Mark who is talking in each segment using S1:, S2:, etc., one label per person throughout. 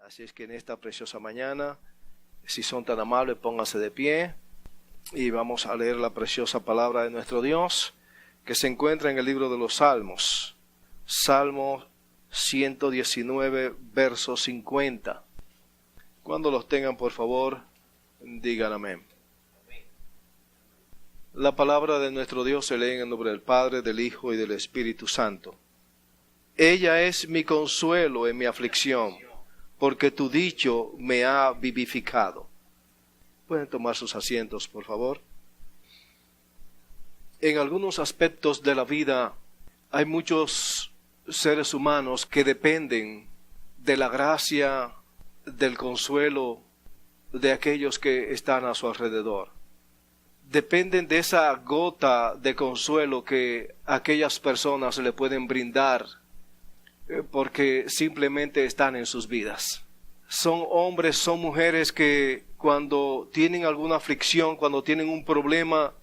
S1: Así es que en esta preciosa mañana, si son tan amables, pónganse de pie y vamos a leer la preciosa palabra de nuestro Dios que se encuentra en el libro de los Salmos. Salmo 119, verso 50. Cuando los tengan, por favor, digan amén. La palabra de nuestro Dios se lee en el nombre del Padre, del Hijo y del Espíritu Santo. Ella es mi consuelo en mi aflicción, porque tu dicho me ha vivificado. Pueden tomar sus asientos, por favor. En algunos aspectos de la vida hay muchos seres humanos que dependen de la gracia, del consuelo de aquellos que están a su alrededor. Dependen de esa gota de consuelo que aquellas personas le pueden brindar porque simplemente están en sus vidas. Son hombres, son mujeres que cuando tienen alguna aflicción, cuando tienen un problema,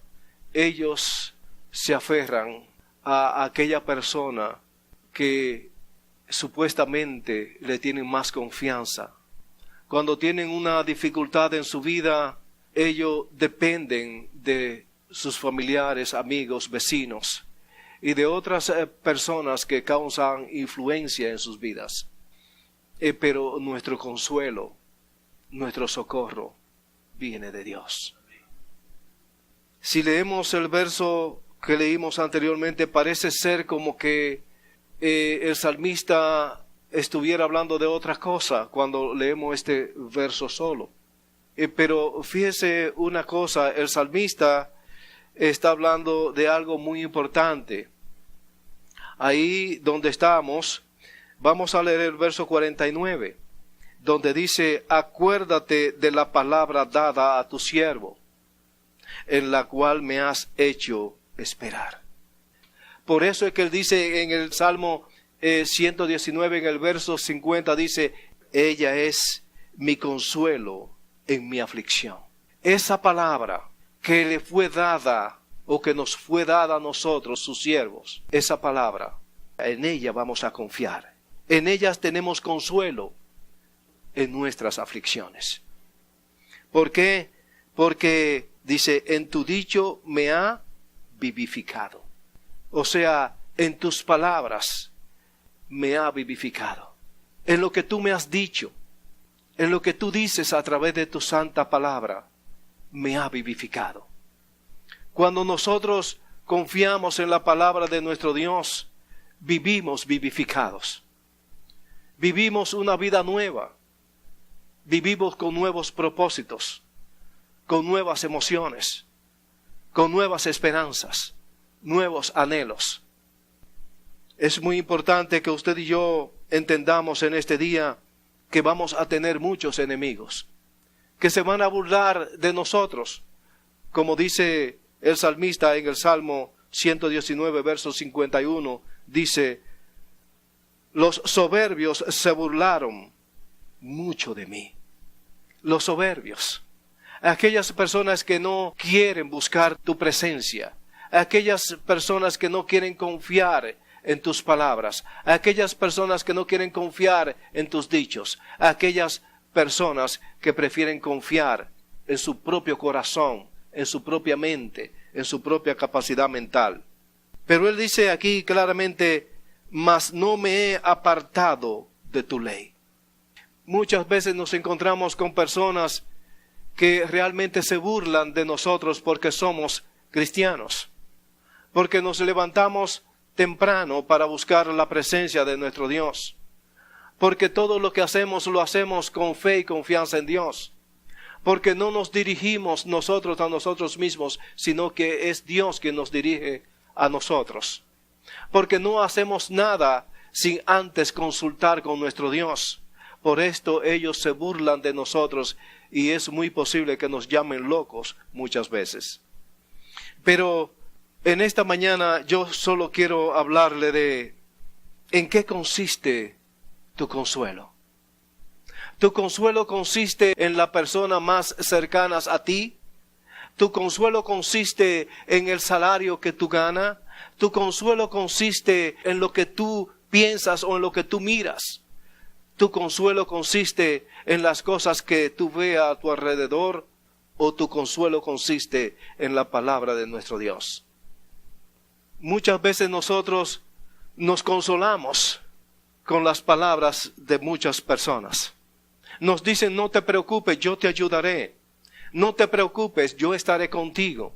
S1: ellos se aferran a aquella persona que supuestamente le tienen más confianza. Cuando tienen una dificultad en su vida, ellos dependen de sus familiares, amigos, vecinos y de otras personas que causan influencia en sus vidas. Pero nuestro consuelo, nuestro socorro, viene de Dios. Si leemos el verso que leímos anteriormente, parece ser como que el salmista estuviera hablando de otra cosa cuando leemos este verso solo. Pero fíjese una cosa, el salmista está hablando de algo muy importante. Ahí donde estamos, vamos a leer el verso 49, donde dice: acuérdate de la palabra dada a tu siervo, en la cual me has hecho esperar. Por eso es que él dice en el Salmo 119, en el verso 50, dice: ella es mi consuelo en mi aflicción. Esa palabra que le fue dada o que nos fue dada a nosotros, sus siervos, esa palabra, en ella vamos a confiar. En ellas tenemos consuelo en nuestras aflicciones. ¿Por qué? Porque dice: en tu dicho me ha vivificado. O sea, en tus palabras me ha vivificado. En lo que tú me has dicho, en lo que tú dices a través de tu santa palabra, me ha vivificado. Cuando nosotros confiamos en la palabra de nuestro Dios, vivimos vivificados. Vivimos una vida nueva. Vivimos con nuevos propósitos, con nuevas emociones, con nuevas esperanzas, nuevos anhelos. Es muy importante que usted y yo entendamos en este día que vamos a tener muchos enemigos, que se van a burlar de nosotros, como dice el salmista en el Salmo 119, verso 51, dice: los soberbios se burlaron mucho de mí. Los soberbios, aquellas personas que no quieren buscar tu presencia, aquellas personas que no quieren confiar en tus palabras, aquellas personas que no quieren confiar en tus dichos, aquellas personas que prefieren confiar en su propio corazón, en su propia mente, en su propia capacidad mental. Pero él dice aquí claramente: mas no me he apartado de tu ley. Muchas veces nos encontramos con personas que realmente se burlan de nosotros porque somos cristianos, porque nos levantamos temprano para buscar la presencia de nuestro Dios, porque todo lo que hacemos lo hacemos con fe y confianza en Dios, porque no nos dirigimos nosotros a nosotros mismos, sino que es Dios quien nos dirige a nosotros, porque no hacemos nada sin antes consultar con nuestro Dios. Por esto ellos se burlan de nosotros y es muy posible que nos llamen locos muchas veces. Pero en esta mañana yo solo quiero hablarle de en qué consiste tu consuelo. Tu consuelo consiste en la persona más cercana a ti. Tu consuelo consiste en el salario que tú ganas. Tu consuelo consiste en lo que tú piensas o en lo que tú miras. ¿Tu consuelo consiste en las cosas que tú veas a tu alrededor o tu consuelo consiste en la palabra de nuestro Dios? Muchas veces nosotros nos consolamos con las palabras de muchas personas. Nos dicen, no te preocupes, yo te ayudaré. No te preocupes, yo estaré contigo.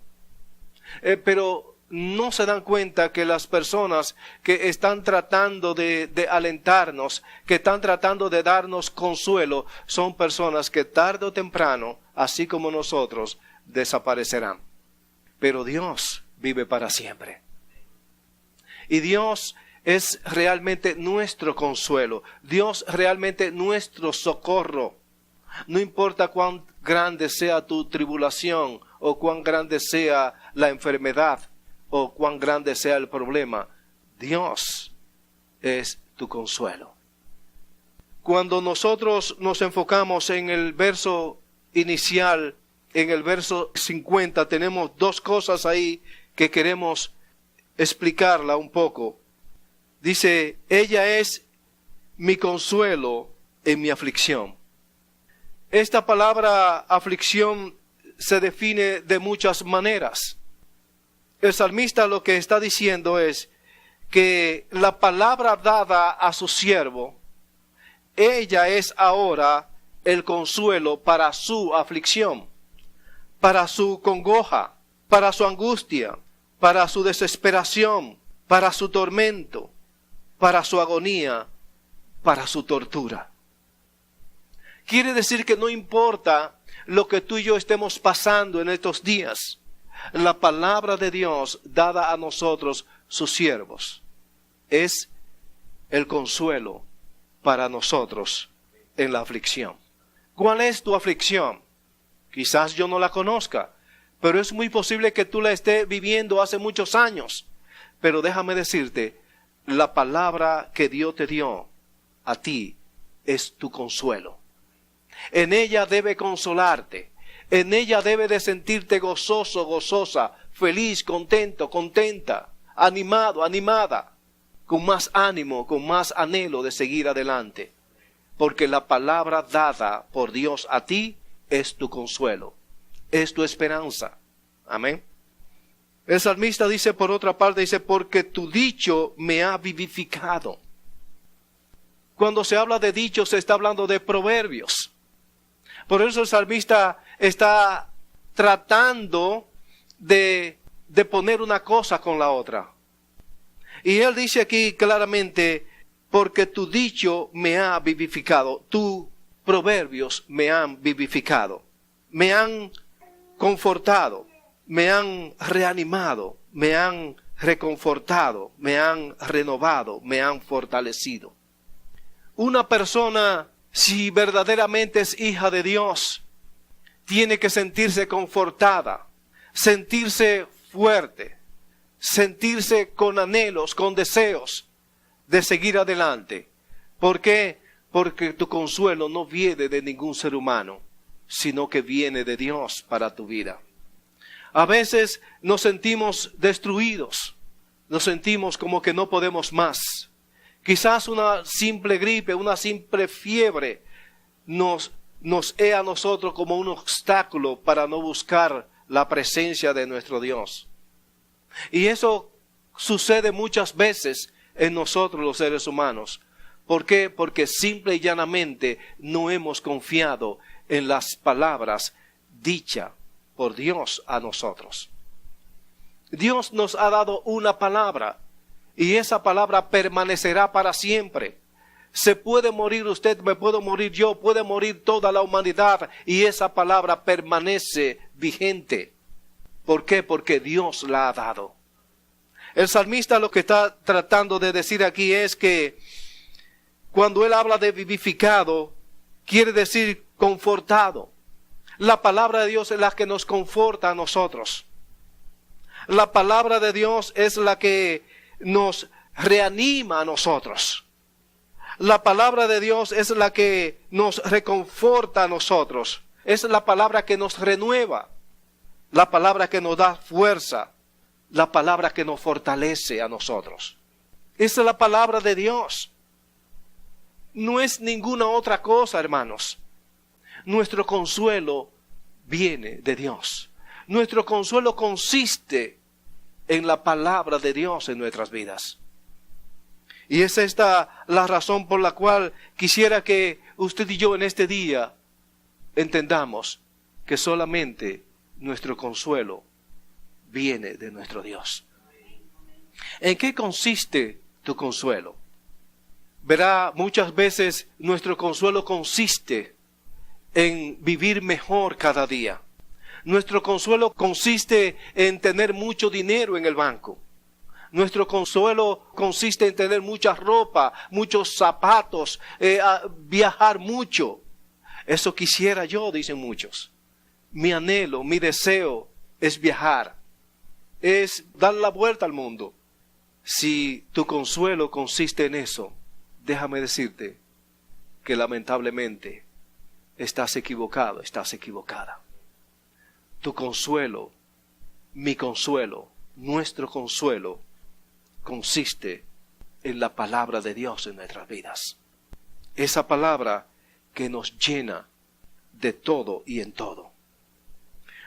S1: Pero no se dan cuenta que las personas que están tratando de alentarnos, que están tratando de darnos consuelo, son personas que tarde o temprano, así como nosotros, desaparecerán. Pero Dios vive para siempre. Y Dios es realmente nuestro consuelo. Dios realmente nuestro socorro. No importa cuán grande sea tu tribulación o cuán grande sea la enfermedad o cuán grande sea el problema, Dios es tu consuelo. Cuando nosotros nos enfocamos en el verso inicial, en el verso 50, tenemos dos cosas ahí que queremos explicarla un poco. Dice, ella es mi consuelo en mi aflicción. Esta palabra aflicción se define de muchas maneras. El salmista lo que está diciendo es que la palabra dada a su siervo, ella es ahora el consuelo para su aflicción, para su congoja, para su angustia, para su desesperación, para su tormento, para su agonía, para su tortura. Quiere decir que no importa lo que tú y yo estemos pasando en estos días, la palabra de Dios dada a nosotros, sus siervos, es el consuelo para nosotros en la aflicción. ¿Cuál es tu aflicción? Quizás yo no la conozca, pero es muy posible que tú la estés viviendo hace muchos años. Pero déjame decirte, la palabra que Dios te dio a ti es tu consuelo. En ella debe consolarte. En ella debe de sentirte gozoso, gozosa, feliz, contento, contenta, animado, animada, con más ánimo, con más anhelo de seguir adelante. Porque la palabra dada por Dios a ti es tu consuelo, es tu esperanza. Amén. El salmista dice por otra parte, dice, porque tu dicho me ha vivificado. Cuando se habla de dicho se está hablando de proverbios. Por eso el salmista está tratando de poner una cosa con la otra. Y él dice aquí claramente, porque tu dicho me ha vivificado, tus proverbios me han vivificado, me han confortado, me han reanimado, me han reconfortado, me han renovado, me han fortalecido. Una persona, si verdaderamente es hija de Dios, tiene que sentirse confortada, sentirse fuerte, sentirse con anhelos, con deseos de seguir adelante. ¿Por qué? Porque tu consuelo no viene de ningún ser humano, sino que viene de Dios para tu vida. A veces nos sentimos destruidos, nos sentimos como que no podemos más. Quizás una simple gripe, una simple fiebre nos es a nosotros como un obstáculo para no buscar la presencia de nuestro Dios. Y eso sucede muchas veces en nosotros los seres humanos. ¿Por qué? Porque simple y llanamente no hemos confiado en las palabras dichas por Dios a nosotros. Dios nos ha dado una palabra y esa palabra permanecerá para siempre. Se puede morir usted, me puedo morir yo, puede morir toda la humanidad y esa palabra permanece vigente. ¿Por qué? Porque Dios la ha dado. El salmista lo que está tratando de decir aquí es que cuando él habla de vivificado, quiere decir confortado. La palabra de Dios es la que nos conforta a nosotros. La palabra de Dios es la que nos reanima a nosotros. La palabra de Dios es la que nos reconforta a nosotros. Es la palabra que nos renueva. La palabra que nos da fuerza. La palabra que nos fortalece a nosotros. Esa es la palabra de Dios. no es ninguna otra cosa, hermanos. Nuestro consuelo viene de Dios. Nuestro consuelo consiste en la palabra de Dios en nuestras vidas. Y es esta la razón por la cual quisiera que usted y yo en este día entendamos que solamente nuestro consuelo viene de nuestro Dios. ¿En qué consiste tu consuelo? Verá, muchas veces nuestro consuelo consiste en vivir mejor cada día. Nuestro consuelo consiste en tener mucho dinero en el banco. Nuestro consuelo consiste en tener mucha ropa, muchos zapatos, viajar mucho. Eso quisiera yo, dicen muchos. Mi anhelo, mi deseo es viajar, es dar la vuelta al mundo. Si tu consuelo consiste en eso, déjame decirte que lamentablemente estás equivocado, estás equivocada. Tu consuelo, mi consuelo, nuestro consuelo consiste en la palabra de Dios en nuestras vidas. Esa palabra que nos llena de todo y en todo.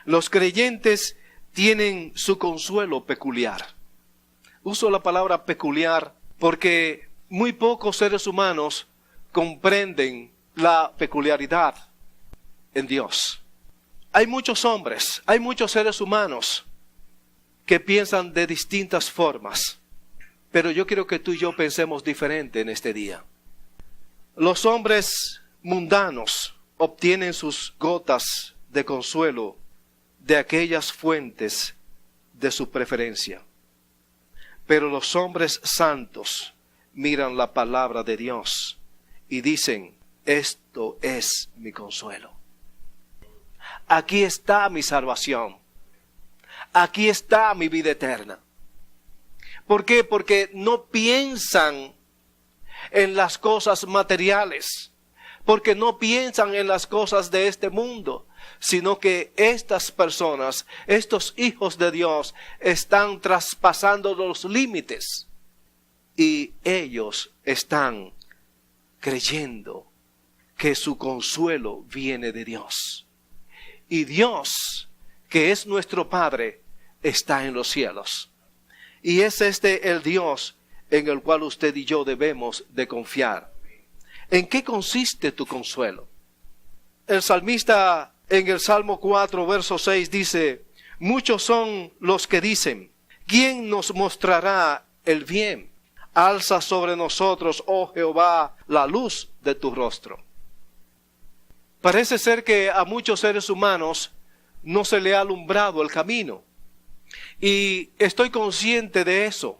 S1: Los creyentes tienen su consuelo peculiar. Uso la palabra peculiar porque muy pocos seres humanos comprenden la peculiaridad en Dios. Hay muchos hombres, hay muchos seres humanos que piensan de distintas formas, pero yo quiero que tú y yo pensemos diferente en este día. Los hombres mundanos obtienen sus gotas de consuelo de aquellas fuentes de su preferencia, pero los hombres santos miran la palabra de Dios y dicen: esto es mi consuelo. Aquí está mi salvación. Aquí está mi vida eterna. ¿Por qué? Porque no piensan en las cosas materiales, porque no piensan en las cosas de este mundo, sino que estas personas, estos hijos de Dios, están traspasando los límites y ellos están creyendo que su consuelo viene de Dios. Y Dios, que es nuestro Padre, está en los cielos. Y es este el Dios en el cual usted y yo debemos de confiar. ¿En qué consiste tu consuelo? El salmista en el Salmo 4, verso 6 dice: muchos son los que dicen, ¿quién nos mostrará el bien? Alza sobre nosotros, oh Jehová, la luz de tu rostro. Parece ser que a muchos seres humanos no se le ha alumbrado el camino. Y estoy consciente de eso,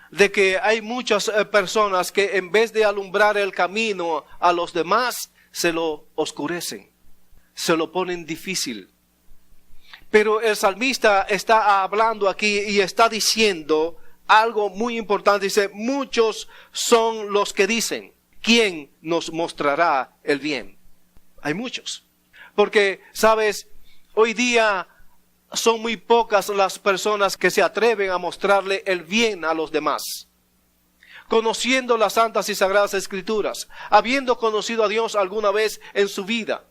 S1: de que hay muchas personas que en vez de alumbrar el camino a los demás, se lo oscurecen, se lo ponen difícil. Pero el salmista está hablando aquí y está diciendo algo muy importante. Dice: muchos son los que dicen, ¿quién nos mostrará el bien? Hay muchos. Porque, ¿sabes? Hoy día son muy pocas las personas que se atreven a mostrarle el bien a los demás. Conociendo las santas y sagradas escrituras, habiendo conocido a Dios alguna vez en su vida,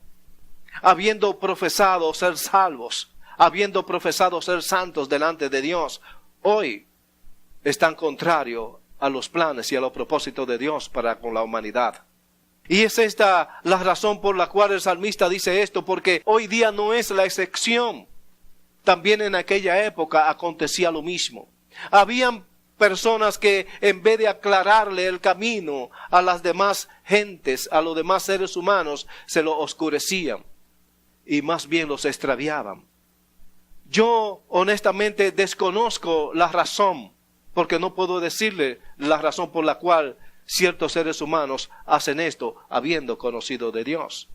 S1: habiendo profesado ser salvos, habiendo profesado ser santos delante de Dios, hoy están contrarios a los planes y a los propósitos de Dios para con la humanidad. Y es esta la razón por la cual el salmista dice esto, porque hoy día no es la excepción. También en aquella época acontecía lo mismo. Habían personas que en vez de aclararle el camino a las demás gentes, a los demás seres humanos, se lo oscurecían y más bien los extraviaban. Yo honestamente desconozco la razón, porque no puedo decirle la razón por la cual ciertos seres humanos hacen esto habiendo conocido de Dios.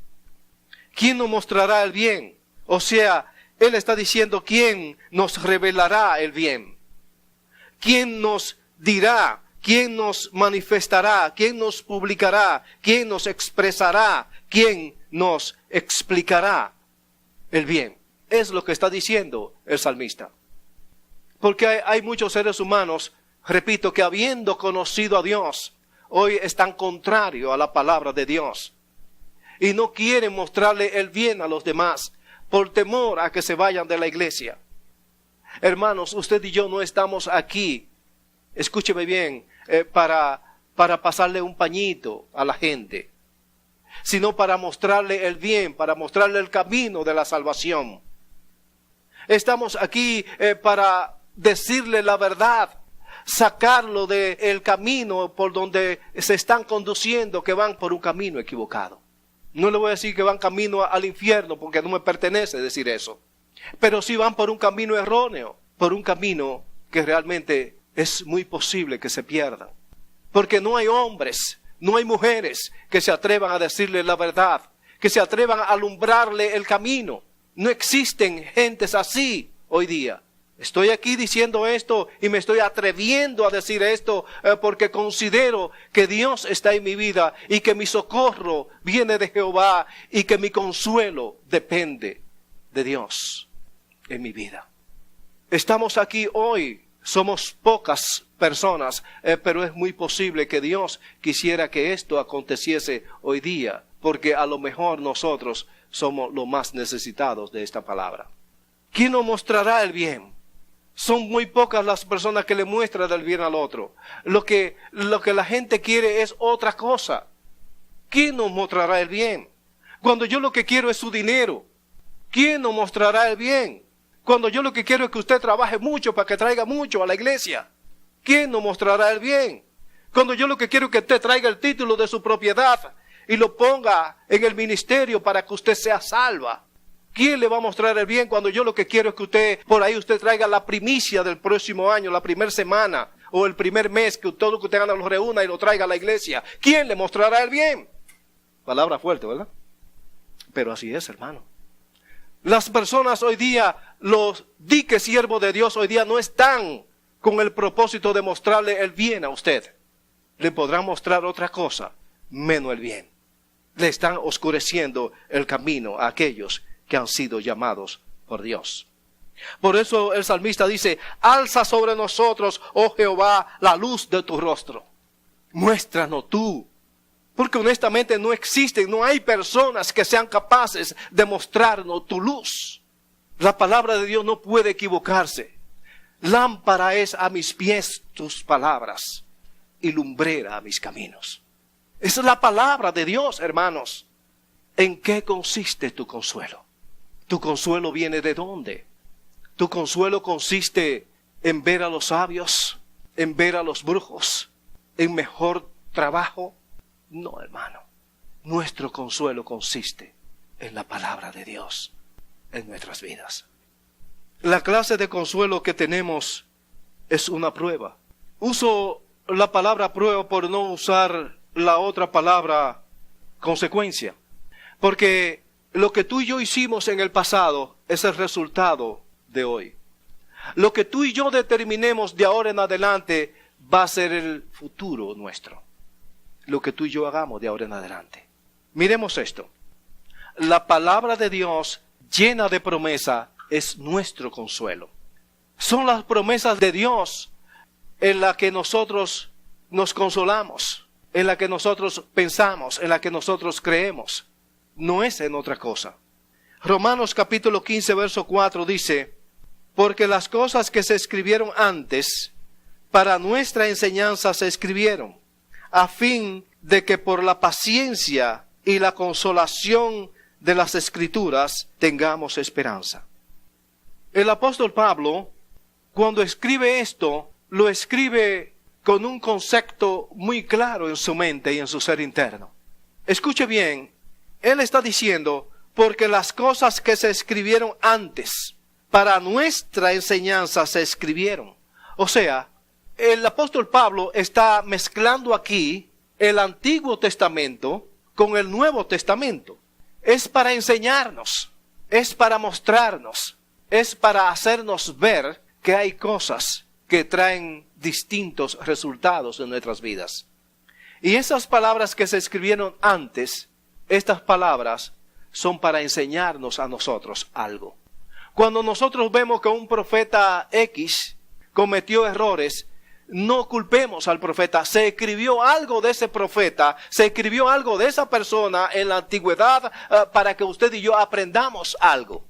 S1: ¿Quién nos mostrará el bien? O sea, Él está diciendo: ¿quién nos revelará el bien? ¿Quién nos dirá? ¿Quién nos manifestará? ¿Quién nos publicará? ¿Quién nos expresará? ¿Quién nos explicará el bien? Es lo que está diciendo el salmista. Porque hay muchos seres humanos, repito, que habiendo conocido a Dios, hoy están contrarios a la palabra de Dios y no quieren mostrarle el bien a los demás por temor a que se vayan de la iglesia. Hermanos, usted y yo no estamos aquí, escúcheme bien, para pasarle un pañito a la gente, sino para mostrarle el bien, para mostrarle el camino de la salvación. Estamos aquí para decirle la verdad, sacarlo del camino por donde se están conduciendo, que van por un camino equivocado. No le voy a decir que van camino al infierno, porque no me pertenece decir eso. Pero sí van por un camino erróneo, por un camino que realmente es muy posible que se pierdan. Porque no hay hombres, no hay mujeres que se atrevan a decirle la verdad, que se atrevan a alumbrarle el camino. No existen gentes así hoy día. Estoy aquí diciendo esto y me estoy atreviendo a decir esto porque considero que Dios está en mi vida y que mi socorro viene de Jehová y que mi consuelo depende de Dios en mi vida. Estamos aquí hoy, somos pocas personas, pero es muy posible que Dios quisiera que esto aconteciese hoy día, porque a lo mejor nosotros somos los más necesitados de esta palabra. ¿Quién nos mostrará el bien? Son muy pocas las personas que le muestran el bien al otro. Lo que la gente quiere es otra cosa. ¿Quién nos mostrará el bien? Cuando yo lo que quiero es su dinero, ¿quién nos mostrará el bien? Cuando yo lo que quiero es que usted trabaje mucho para que traiga mucho a la iglesia, ¿quién nos mostrará el bien? Cuando yo lo que quiero es que usted traiga el título de su propiedad y lo ponga en el ministerio para que usted sea salva, ¿quién le va a mostrar el bien cuando yo lo que quiero es que usted traiga la primicia del próximo año, la primera semana o el primer mes, que todo lo que usted gana lo reúna y lo traiga a la iglesia? ¿Quién le mostrará el bien? Palabra fuerte, ¿verdad? Pero así es, hermano. Las personas hoy día, los diques siervos de Dios hoy día no están con el propósito de mostrarle el bien a usted. Le podrán mostrar otra cosa, menos el bien. Le están oscureciendo el camino a aquellos que han sido llamados por Dios. Por eso el salmista dice: alza sobre nosotros, oh Jehová, la luz de tu rostro. Muéstranos tú. Porque honestamente no hay personas que sean capaces de mostrarnos tu luz. La palabra de Dios no puede equivocarse. Lámpara es a mis pies tus palabras y lumbrera a mis caminos. Esa es la palabra de Dios, hermanos. ¿En qué consiste tu consuelo? ¿Tu consuelo viene de dónde? ¿Tu consuelo consiste en ver a los sabios, en ver a los brujos, en mejor trabajo? No, hermano. Nuestro consuelo consiste en la palabra de Dios en nuestras vidas. La clase de consuelo que tenemos es una prueba. Uso la palabra prueba por no usar la otra palabra consecuencia. Porque lo que tú y yo hicimos en el pasado es el resultado de hoy. Lo que tú y yo determinemos de ahora en adelante va a ser el futuro nuestro. Lo que tú y yo hagamos de ahora en adelante. Miremos esto. La palabra de Dios llena de promesa es nuestro consuelo. Son las promesas de Dios en las que nosotros nos consolamos, en las que nosotros pensamos, en las que nosotros creemos. No es en otra cosa. Romanos capítulo 15 verso 4 dice: porque las cosas que se escribieron antes, para nuestra enseñanza se escribieron, a fin de que por la paciencia y la consolación de las Escrituras tengamos esperanza. El apóstol Pablo, cuando escribe esto, lo escribe con un concepto muy claro en su mente y en su ser interno. Escuche bien, él está diciendo: porque las cosas que se escribieron antes, para nuestra enseñanza se escribieron. O sea, el apóstol Pablo está mezclando aquí el Antiguo Testamento con el Nuevo Testamento. Es para enseñarnos, es para mostrarnos, es para hacernos ver que hay cosas que traen distintos resultados en nuestras vidas. Y esas palabras que se escribieron antes, estas palabras son para enseñarnos a nosotros algo. Cuando nosotros vemos que un profeta X cometió errores, no culpemos al profeta. Se escribió algo de ese profeta, se escribió algo de esa persona en la antigüedad para que usted y yo aprendamos algo.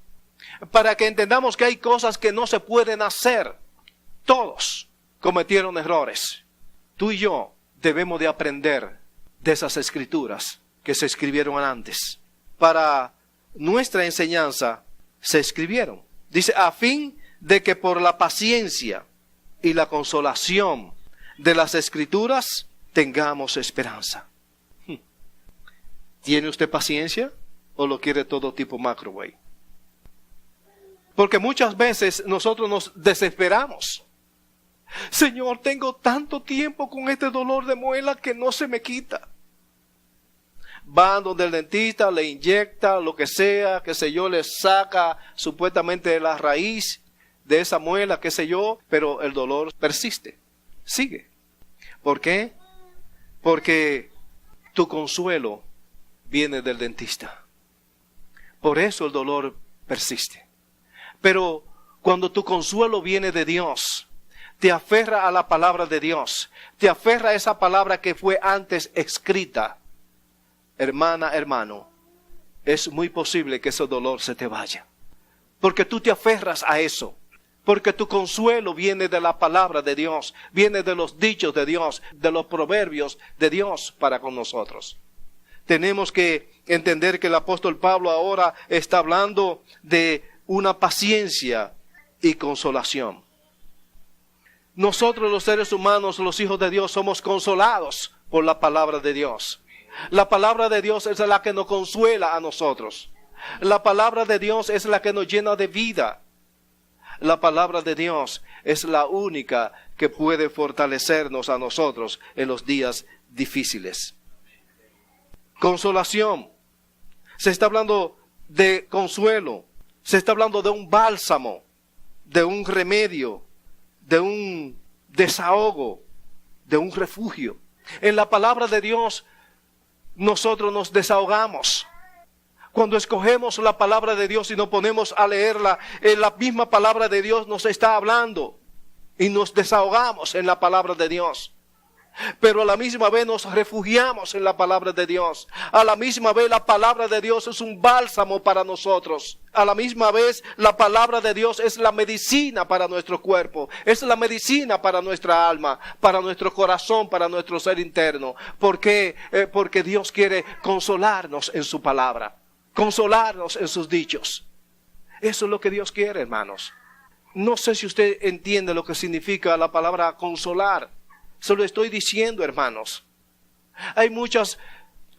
S1: Para que entendamos que hay cosas que no se pueden hacer. Todos cometieron errores. Tú y yo debemos de aprender de esas escrituras que se escribieron antes. Para nuestra enseñanza se escribieron. Dice, a fin de que por la paciencia y la consolación de las escrituras tengamos esperanza. ¿Tiene usted paciencia o lo quiere todo tipo microwave? Porque muchas veces nosotros nos desesperamos. Señor, tengo tanto tiempo con este dolor de muela que no se me quita. Van donde el dentista, le inyecta lo que sea, qué sé yo, le saca supuestamente la raíz de esa muela, qué sé yo, pero el dolor persiste, sigue. ¿Por qué? Porque tu consuelo viene del dentista. Por eso el dolor persiste. Pero cuando tu consuelo viene de Dios, te aferra a la palabra de Dios, te aferra a esa palabra que fue antes escrita, hermana, hermano, es muy posible que ese dolor se te vaya. Porque tú te aferras a eso. Porque tu consuelo viene de la palabra de Dios, viene de los dichos de Dios, de los proverbios de Dios para con nosotros. Tenemos que entender que el apóstol Pablo ahora está hablando de una paciencia y consolación. Nosotros los seres humanos, los hijos de Dios, somos consolados por la palabra de Dios. La palabra de Dios es la que nos consuela a nosotros. La palabra de Dios es la que nos llena de vida. La palabra de Dios es la única que puede fortalecernos a nosotros en los días difíciles. Consolación. Se está hablando de consuelo. Se está hablando de un bálsamo, de un remedio, de un desahogo, de un refugio. En la palabra de Dios nosotros nos desahogamos. Cuando escogemos la palabra de Dios y nos ponemos a leerla, la misma palabra de Dios nos está hablando y nos desahogamos en la palabra de Dios. Pero a la misma vez nos refugiamos en la palabra de Dios. A la misma vez la palabra de Dios es un bálsamo para nosotros. A la misma vez la palabra de Dios es la medicina para nuestro cuerpo. Es la medicina para nuestra alma, para nuestro corazón, para nuestro ser interno. ¿Por qué? Porque Dios quiere consolarnos en su palabra. Consolarnos en sus dichos. Eso es lo que Dios quiere, hermanos. No sé si usted entiende lo que significa la palabra consolar. Se lo estoy diciendo, hermanos. Hay muchas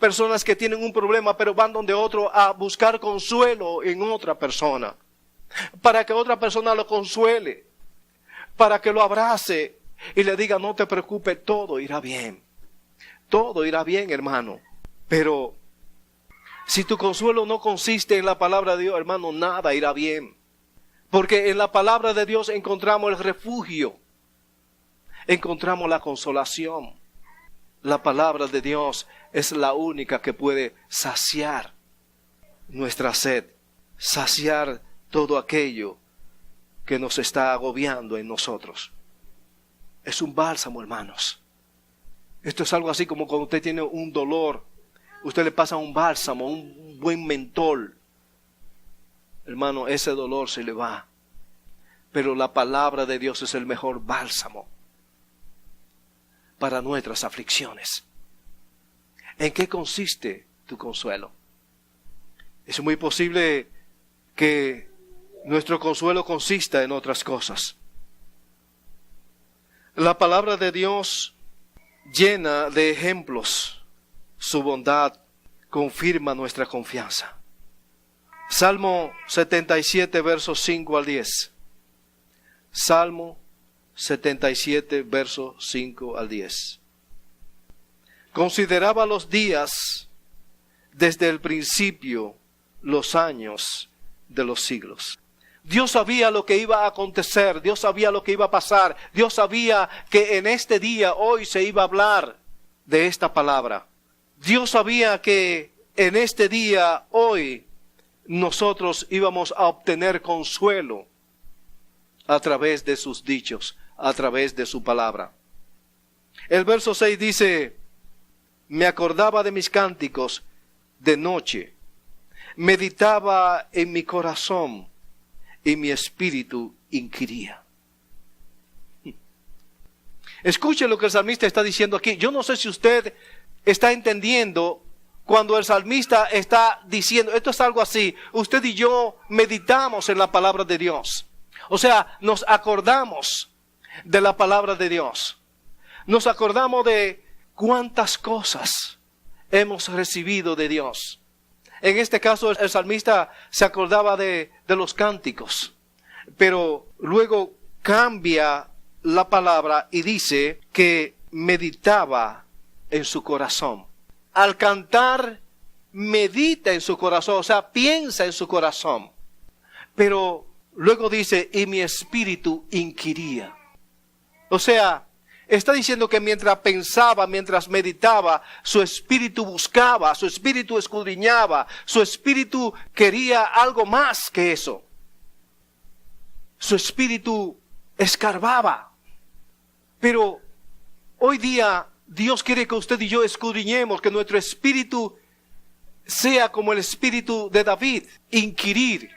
S1: personas que tienen un problema, pero van donde otro a buscar consuelo en otra persona. Para que otra persona lo consuele. Para que lo abrace y le diga, no te preocupes, todo irá bien. Todo irá bien, hermano. Pero si tu consuelo no consiste en la palabra de Dios, hermano, nada irá bien. Porque en la palabra de Dios encontramos el refugio. Encontramos la consolación. La palabra de Dios es la única que puede saciar nuestra sed, saciar todo aquello que nos está agobiando en nosotros. Es un bálsamo, hermanos. Esto es algo así como cuando usted tiene un dolor, usted le pasa un bálsamo, un buen mentol. Hermano, ese dolor se le va. Pero la palabra de Dios es el mejor bálsamo para nuestras aflicciones. ¿En qué consiste tu consuelo? Es muy posible que nuestro consuelo consista en otras cosas. La palabra de Dios, llena de ejemplos, su bondad confirma nuestra confianza. Salmo 77, versos 5 al 10. Salmo 77, versos 5 al 10. Consideraba los días desde el principio, los años de los siglos. Dios sabía lo que iba a acontecer, Dios sabía lo que iba a pasar, Dios sabía que en este día, hoy, se iba a hablar de esta palabra. Dios sabía que en este día, hoy, nosotros íbamos a obtener consuelo a través de sus dichos, a través de su palabra. El verso 6 dice, me acordaba de mis cánticos de noche, meditaba en mi corazón y mi espíritu inquiría. Escuche lo que el salmista está diciendo aquí. Yo no sé si usted está entendiendo cuando el salmista está diciendo, esto es algo así, usted y yo meditamos en la palabra de Dios. O sea, nos acordamos de la palabra de Dios. Nos acordamos de cuántas cosas hemos recibido de Dios. En este caso, el salmista se acordaba de los cánticos, pero luego cambia la palabra y dice que meditaba en su corazón. Al cantar, medita en su corazón, o sea, piensa en su corazón. Pero luego dice, y mi espíritu inquiría. O sea, está diciendo que mientras pensaba, mientras meditaba, su espíritu buscaba, su espíritu escudriñaba, su espíritu quería algo más que eso. Su espíritu escarbaba. Pero hoy día Dios quiere que usted y yo escudriñemos, que nuestro espíritu sea como el espíritu de David, inquirir,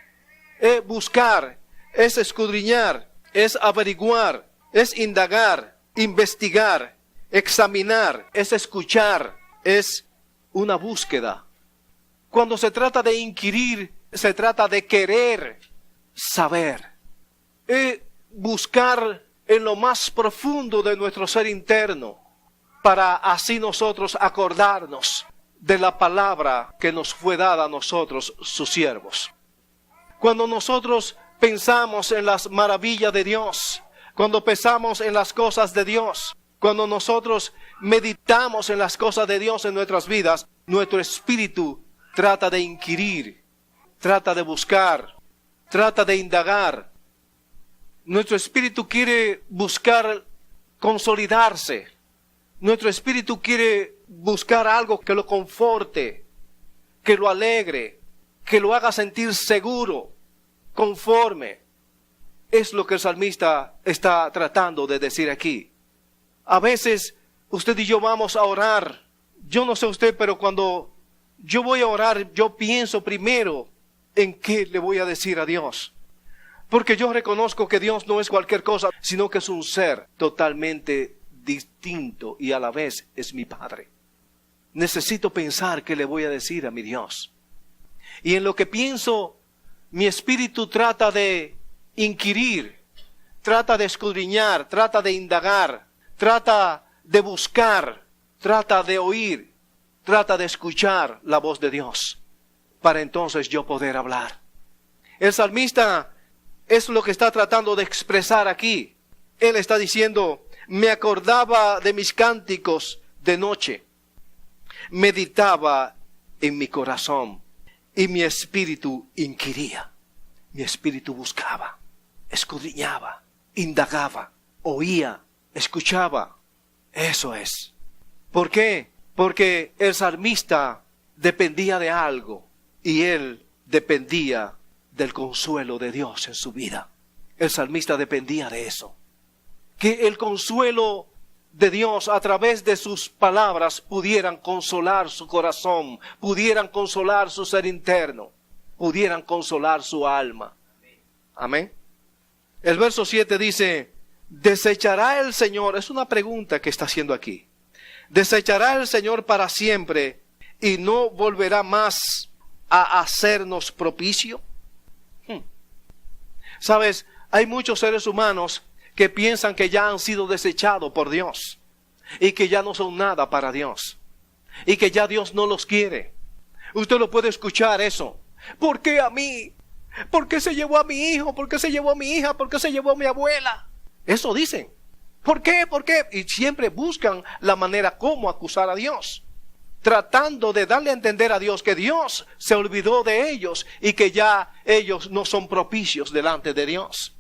S1: buscar, es escudriñar, es averiguar, es indagar, investigar, examinar, es escuchar, es una búsqueda. Cuando se trata de inquirir, se trata de querer saber, buscar en lo más profundo de nuestro ser interno, para así nosotros acordarnos de la palabra que nos fue dada a nosotros, sus siervos. Cuando nosotros pensamos en las maravillas de Dios, cuando pensamos en las cosas de Dios, cuando nosotros meditamos en las cosas de Dios en nuestras vidas, nuestro espíritu trata de inquirir, trata de buscar, trata de indagar. Nuestro espíritu quiere buscar consolidarse. Nuestro espíritu quiere buscar algo que lo conforte, que lo alegre, que lo haga sentir seguro, conforme. Es lo que el salmista está tratando de decir aquí. A veces usted y yo vamos a orar. Yo no sé usted, pero cuando yo voy a orar, yo pienso primero en qué le voy a decir a Dios. Porque yo reconozco que Dios no es cualquier cosa, sino que es un ser totalmente distinto y a la vez es mi Padre. Necesito pensar qué le voy a decir a mi Dios. Y en lo que pienso, mi espíritu trata de inquirir, trata de escudriñar, trata de indagar, trata de buscar, trata de oír, trata de escuchar la voz de Dios, para entonces yo poder hablar. El salmista es lo que está tratando de expresar aquí. Él está diciendo, me acordaba de mis cánticos de noche, meditaba en mi corazón y mi espíritu inquiría. Mi espíritu buscaba, escudriñaba, indagaba, oía, escuchaba. Eso es. ¿Por qué? Porque el salmista dependía de algo y él dependía del consuelo de Dios en su vida. El salmista dependía de eso. Que el consuelo de Dios a través de sus palabras pudieran consolar su corazón, pudieran consolar su ser interno, pudieran consolar su alma. Amén. El verso 7 dice, ¿desechará el Señor? Es una pregunta que está haciendo aquí. ¿Desechará el Señor para siempre y no volverá más a hacernos propicio? ¿Sabes? Hay muchos seres humanos que piensan que ya han sido desechados por Dios y que ya no son nada para Dios y que ya Dios no los quiere. Usted lo puede escuchar eso. ¿Por qué a mí? ¿Por qué se llevó a mi hijo? ¿Por qué se llevó a mi hija? ¿Por qué se llevó a mi abuela? Eso dicen. ¿Por qué? ¿Por qué? Y siempre buscan la manera como acusar a Dios, tratando de darle a entender a Dios que Dios se olvidó de ellos y que ya ellos no son propicios delante de Dios.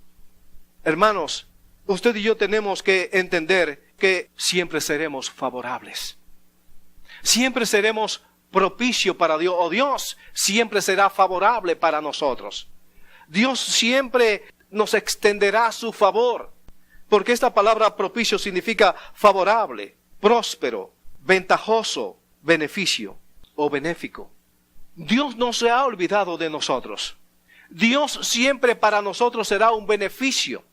S1: Hermanos, usted y yo tenemos que entender que siempre seremos favorables. Siempre seremos propicio para Dios, o Dios siempre será favorable para nosotros. Dios siempre nos extenderá su favor. Porque esta palabra propicio significa favorable, próspero, ventajoso, beneficio o benéfico. Dios no se ha olvidado de nosotros. Dios siempre para nosotros será un beneficio.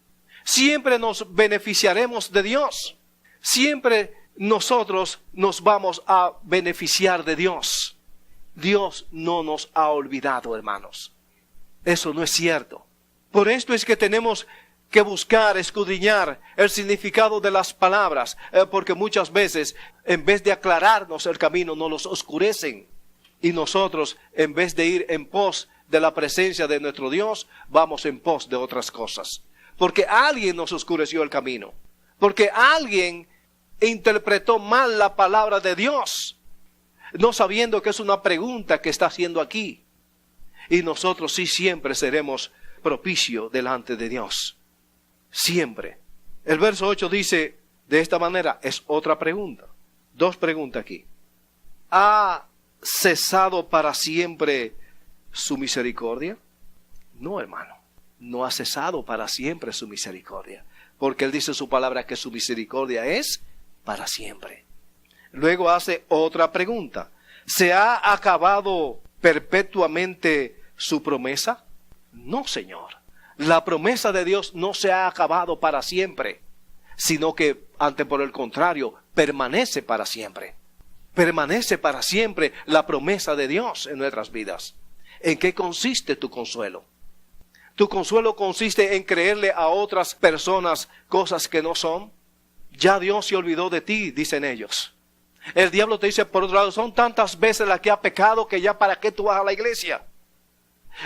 S1: Siempre nos beneficiaremos de Dios. Siempre nosotros nos vamos a beneficiar de Dios. Dios no nos ha olvidado, hermanos. Eso no es cierto. Por esto es que tenemos que buscar, escudriñar el significado de las palabras, porque muchas veces, en vez de aclararnos el camino, nos los oscurecen. Y nosotros, en vez de ir en pos de la presencia de nuestro Dios, vamos en pos de otras cosas. Porque alguien nos oscureció el camino. Porque alguien interpretó mal la palabra de Dios, no sabiendo que es una pregunta que está haciendo aquí. Y nosotros sí siempre seremos propicio delante de Dios. Siempre. El verso 8 dice de esta manera, es otra pregunta. Dos preguntas aquí. ¿Ha cesado para siempre su misericordia? No, hermano. No ha cesado para siempre su misericordia. Porque Él dice en su palabra que su misericordia es para siempre. Luego hace otra pregunta. ¿Se ha acabado perpetuamente su promesa? No, Señor. La promesa de Dios no se ha acabado para siempre, sino que, por el contrario, permanece para siempre. Permanece para siempre la promesa de Dios en nuestras vidas. ¿En qué consiste tu consuelo? ¿Tu consuelo consiste en creerle a otras personas cosas que no son? Ya Dios se olvidó de ti, dicen ellos. El diablo te dice, por otro lado, son tantas veces las que ha pecado que ya para qué tú vas a la iglesia.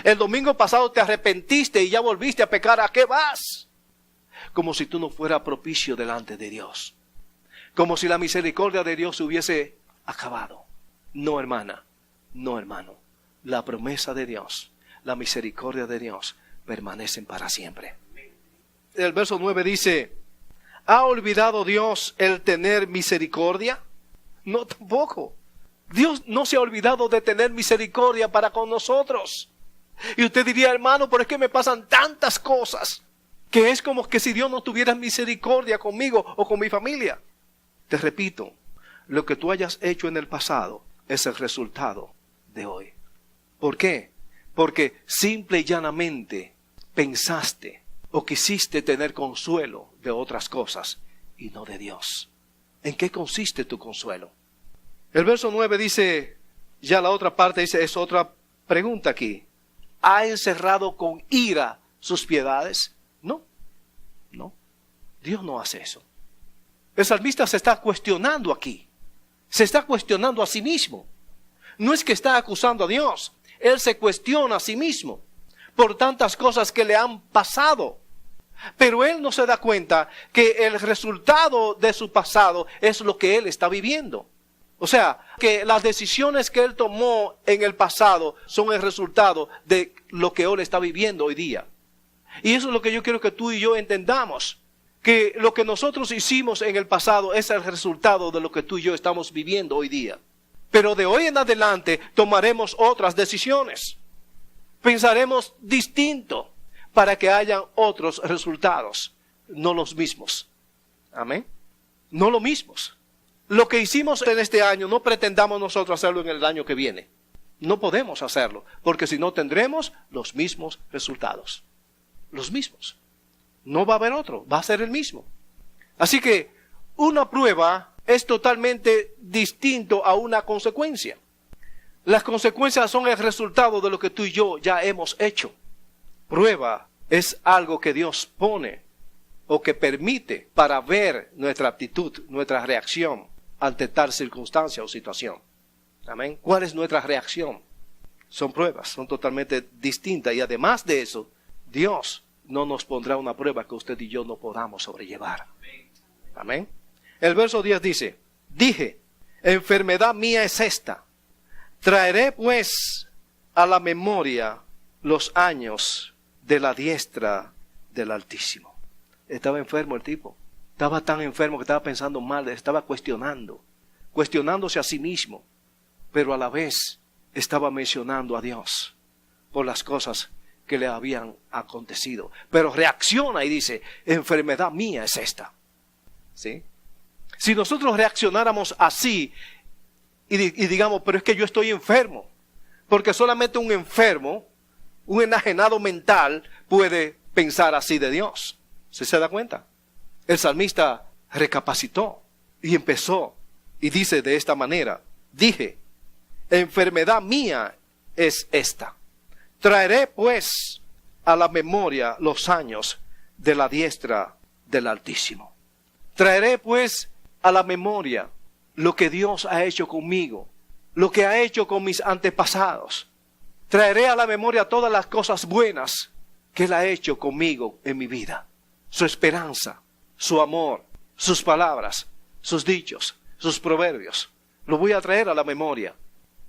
S1: El domingo pasado te arrepentiste y ya volviste a pecar, ¿a qué vas? Como si tú no fueras propicio delante de Dios. Como si la misericordia de Dios se hubiese acabado. No, hermana, no, hermano. La promesa de Dios, la misericordia de Dios permanecen para siempre. El verso 9 dice, ¿ha olvidado Dios el tener misericordia? No, tampoco. Dios no se ha olvidado de tener misericordia para con nosotros. Y usted diría, hermano, ¿por qué me pasan tantas cosas? Que es como que si Dios no tuviera misericordia conmigo o con mi familia. Te repito, lo que tú hayas hecho en el pasado es el resultado de hoy. ¿Por qué? Porque simple y llanamente pensaste o quisiste tener consuelo de otras cosas y no de Dios. ¿En qué consiste tu consuelo? El verso 9 dice, ya la otra parte dice, es otra pregunta aquí. ¿Ha encerrado con ira sus piedades? No, no. Dios no hace eso. El salmista se está cuestionando aquí. Se está cuestionando a sí mismo. No es que está acusando a Dios. Él se cuestiona a sí mismo por tantas cosas que le han pasado. Pero él no se da cuenta que el resultado de su pasado es lo que él está viviendo. O sea, que las decisiones que él tomó en el pasado son el resultado de lo que él está viviendo hoy día. Y eso es lo que yo quiero que tú y yo entendamos. Que lo que nosotros hicimos en el pasado es el resultado de lo que tú y yo estamos viviendo hoy día. Pero de hoy en adelante tomaremos otras decisiones. Pensaremos distinto para que hayan otros resultados, no los mismos. Amén. No los mismos. Lo que hicimos en este año, no pretendamos nosotros hacerlo en el año que viene. No podemos hacerlo, porque si no tendremos los mismos resultados. Los mismos. No va a haber otro, va a ser el mismo. Así que una prueba es totalmente distinto a una consecuencia. Las consecuencias son el resultado de lo que tú y yo ya hemos hecho. Prueba es algo que Dios pone o que permite para ver nuestra actitud, nuestra reacción ante tal circunstancia o situación. Amén. ¿Cuál es nuestra reacción? Son pruebas, son totalmente distintas. Y además de eso, Dios no nos pondrá una prueba que usted y yo no podamos sobrellevar. Amén. El verso 10 dice, dije, enfermedad mía es esta. Traeré pues a la memoria los años de la diestra del Altísimo. Estaba enfermo el tipo. Estaba tan enfermo que estaba pensando mal, estaba cuestionándose a sí mismo, pero a la vez estaba mencionando a Dios por las cosas que le habían acontecido. Pero reacciona y dice, enfermedad mía es esta. ¿Sí? Si nosotros reaccionáramos así y digamos, pero es que yo estoy enfermo, porque solamente un enfermo, un enajenado mental puede pensar así de Dios. ¿Sí se da cuenta? El salmista recapacitó y empezó y dice de esta manera, dije, enfermedad mía es esta. Traeré pues a la memoria los años de la diestra del Altísimo. Traeré pues a la memoria lo que Dios ha hecho conmigo, lo que ha hecho con mis antepasados. Traeré a la memoria todas las cosas buenas que Él ha hecho conmigo en mi vida. Su esperanza, su amor, sus palabras, sus dichos, sus proverbios. Lo voy a traer a la memoria.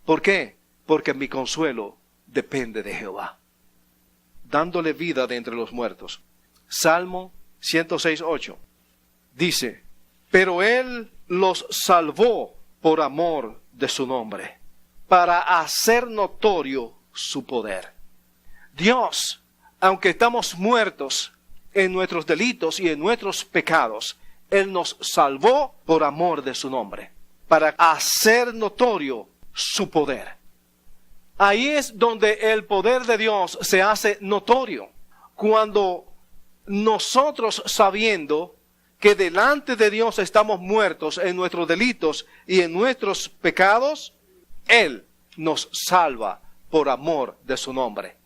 S1: ¿Por qué? Porque mi consuelo depende de Jehová, dándole vida de entre los muertos. Salmo 106:8 dice, pero Él los salvó por amor de su nombre, para hacer notorio su poder. Dios, aunque estamos muertos en nuestros delitos y en nuestros pecados, Él nos salvó por amor de su nombre, para hacer notorio su poder. Ahí es donde el poder de Dios se hace notorio. Cuando nosotros, sabiendo que delante de Dios estamos muertos en nuestros delitos y en nuestros pecados, Él nos salva por amor de su nombre.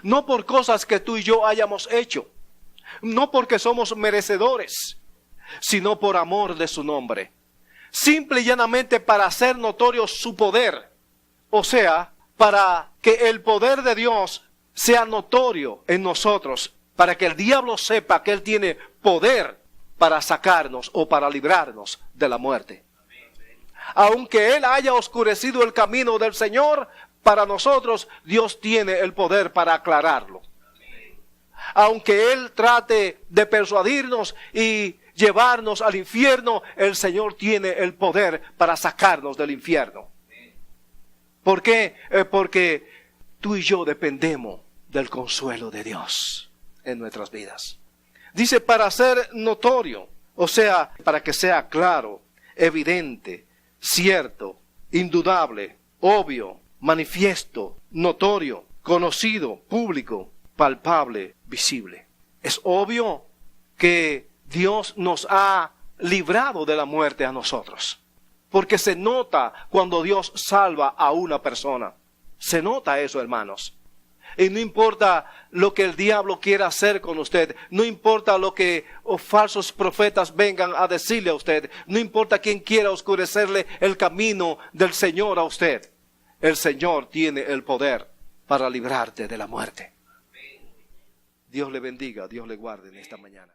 S1: No por cosas que tú y yo hayamos hecho, no porque somos merecedores, sino por amor de su nombre. Simple y llanamente para hacer notorio su poder. O sea, para que el poder de Dios sea notorio en nosotros, para que el diablo sepa que Él tiene poder para sacarnos o para librarnos de la muerte. Aunque Él haya oscurecido el camino del Señor, para nosotros Dios tiene el poder para aclararlo. Aunque Él trate de persuadirnos y llevarnos al infierno, el Señor tiene el poder para sacarnos del infierno. ¿Por qué? Porque tú y yo dependemos del consuelo de Dios en nuestras vidas. Dice para ser notorio, o sea, para que sea claro, evidente, cierto, indudable, obvio, manifiesto, notorio, conocido, público, palpable, visible. Es obvio que Dios nos ha librado de la muerte a nosotros, porque se nota cuando Dios salva a una persona. Se nota eso, hermanos. Y no importa lo que el diablo quiera hacer con usted, no importa lo que falsos profetas vengan a decirle a usted, no importa quién quiera oscurecerle el camino del Señor a usted, el Señor tiene el poder para librarte de la muerte. Dios le bendiga, Dios le guarde en esta mañana.